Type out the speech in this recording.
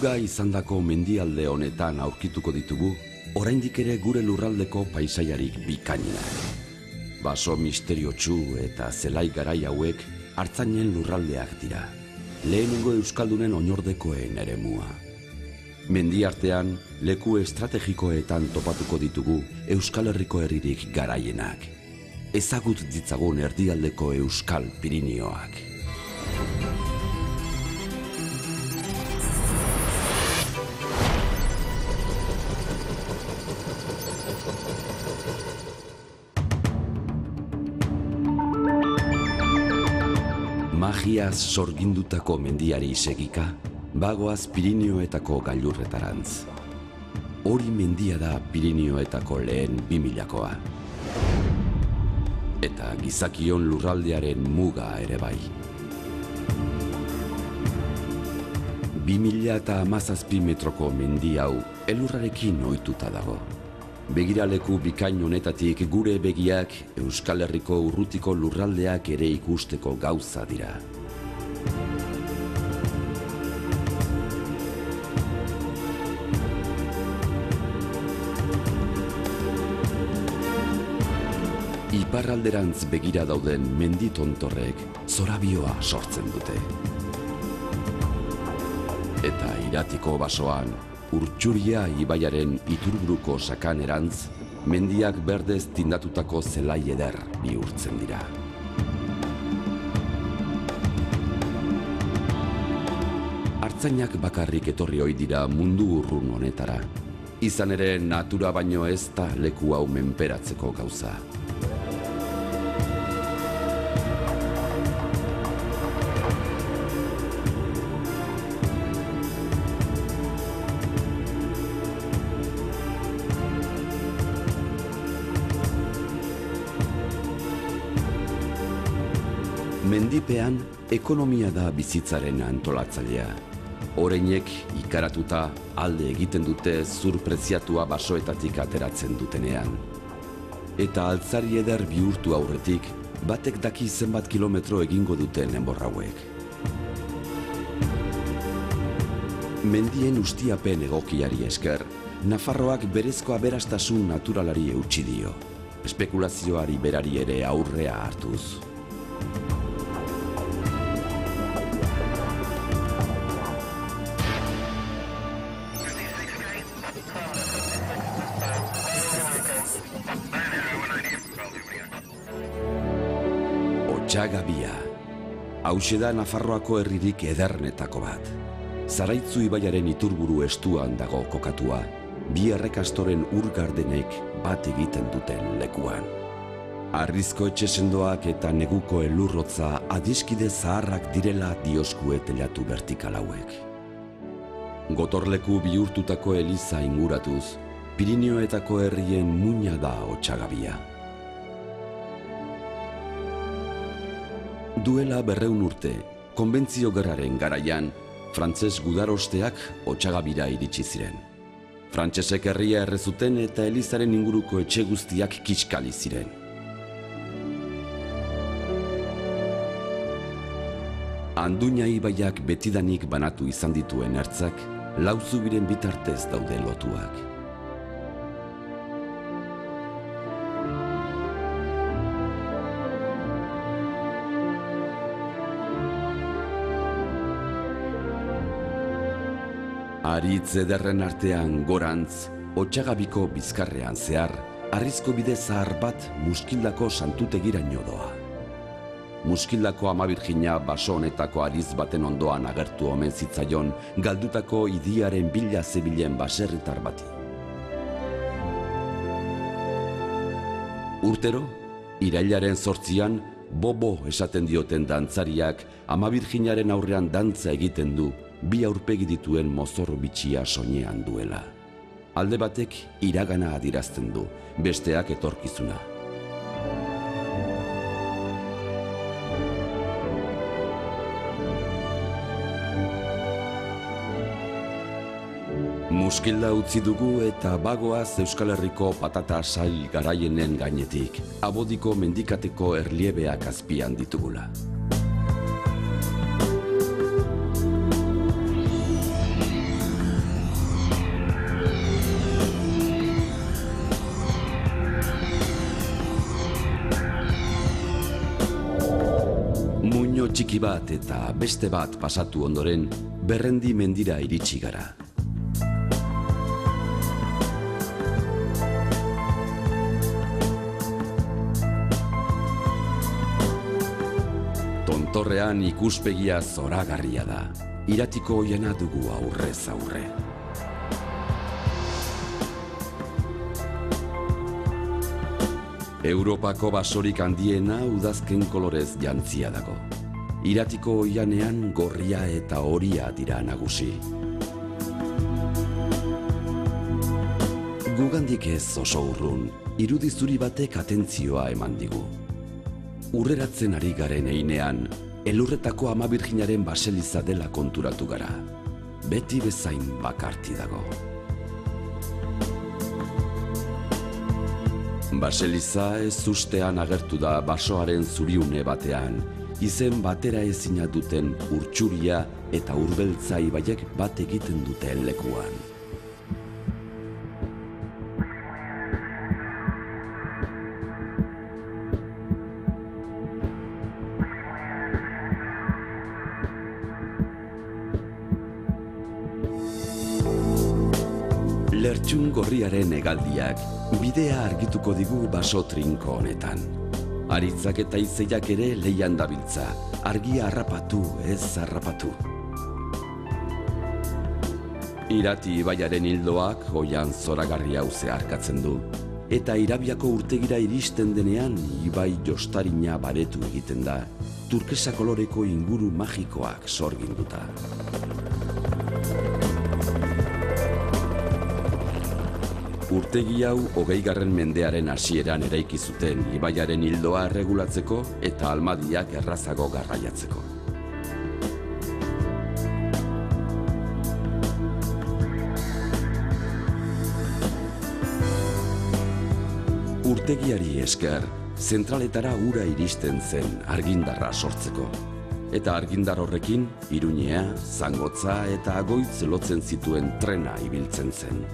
muga izandako mendialde honetan aurkituko ditugu, oraindik ere gure lurraldeko paisaiarik bikainenak. Baso misteriotsu eta zelai garai hauek Artzainen lurraldeak dira. Lehenengo euskaldunen oinordekoen eremua. Mendiartean, leku estrategikoetan topatuko ditugu Euskal Herriko herririk garaienak. Ezagut ditzagun erdialdeko Euskal Pirinioak. Magiaz sorgindutako mendiari segika, bagoaz Pirinioetako gailurretarantz. Hori mendia da Pirinioetako lehen 2000koa. Eta gizakion lurraldearen muga ere bai. 2017 metroko mendi hau elurrarekin ohituta dago. Begiraleku bikain honetatik gure begiak Euskal Herriko urrutiko lurraldeak ere ikusteko gauza dira. Iparralderantz begira dauden mendi tontorrek zorabioa sortzen dute. Eta Iratiko basoan, Urtxuria ibaiaren iturburuko sakanerantz, mendiak berdez tindatutako zelai eder bihurtzen dira. Artzainak bakarrik etorri ohi dira mundu urrun honetara. Izan ere, natura baino ez da leku hau menperatzeko gauza. Mendipean, ekonomia da bizitzaren antolatzailea. Oreinek ikaratuta alde egiten dute zur preziatua basoetatik ateratzen dutenean. Eta altzari eder bihurtu aurretik, batek daki zenbat kilometro egingo duten enbor hauek. Mendien ustiapen egokiari esker, Nafarroak berezko aberastasun naturalari eutsi dio. Espekulazioari berari ere aurrea hartuz. Otxagabia. Hauxe da Nafarroako herririk ederrenetako bat. Zaraitzu ibaiaren iturburu estuan dago kokatua, bi errekastoren urgardenek bat egiten duten lekuan. Harrizko etxe sendoak eta neguko elurrotza adiskide zaharrak direla dioskue telatu vertikal hauek. Gotorleku bihurtutako eliza inguratuz, Pirinioetako herrien muina da Otxagabia. Duela 200 urte, konbentzio gerraren garaian, frantses gudarosteak Otxagabira iritsi ziren. Frantsesek herria errezuten eta elizaren inguruko etxe guztiak kiskali ziren. Anduña ibaiak betidanik banatu izan dituen ertzak, Lauzubiren bitartez daude lotuak. Aritz ederren artean gorantz, Otxagabiko bizkarrean zehar, harrizko bide zahar bat Muskildako santutegiraino doa. Muskildako Ama Birjina baso honetako aritz baten ondoan agertu omen zitzaion galdutako idiaren bila zebilen baserritar bati. Urtero, irailaren 8an, bobo esaten dioten dantzariak Ama Birjinaren aurrean dantza egiten du, bi aurpegi dituen mozorro bitxia soinean duela. Alde batek iragana adirazten du, besteak etorkizuna. Muskilda utzi dugu eta bagoaz Euskal Herriko patata sail garaienen gainetik, Abodiko mendikateko erliebeak azpian ditugula. txiki bat eta beste bat pasatu ondoren, Berrendi mendira iritsi gara. Tontorrean ikuspegia zoragarria da. Iratiko oiana dugu aurrez aurre. Europako basorik handiena udazken kolorez jantzia dago. Iratiko oianean gorria eta horia dira nagusi. Gugandik ez oso urrun, irudi zuri batek atentzioa eman digu. Urreratzen ari garen einean, elurretako Ama Birjinaren baseliza dela konturatu gara. Beti bezain bakarti dago. Baseliza ez ustean agertu da basoaren zuriune batean, izen batera ezina duten urtsuria eta urbeltza ibaiek bat egiten duten lekuan. Lertxun gorriaren hegaldiak bidea argituko digu baso trinko honetan. Aritzak eta izeiak ere leian dabiltza, argia harrapatu ez harrapatu. Irati ibaiaren hildoak oian zoragarri hau zeharkatzen du, eta Irabiako urtegira iristen denean ibai jostarina baretu egiten da, turkesa koloreko inguru magikoak sorginduta. Urtegi hau 20. mendearen hasieran eraiki zuten ibaiaren hildoa erregulatzeko eta almadiak errazago garraiatzeko. Urtegiari esker, zentraletara ura iristen zen argindarra sortzeko. Eta argindar horrekin, Iruñea, Zangotza eta Agoitz lotzen zituen trena ibiltzen zen.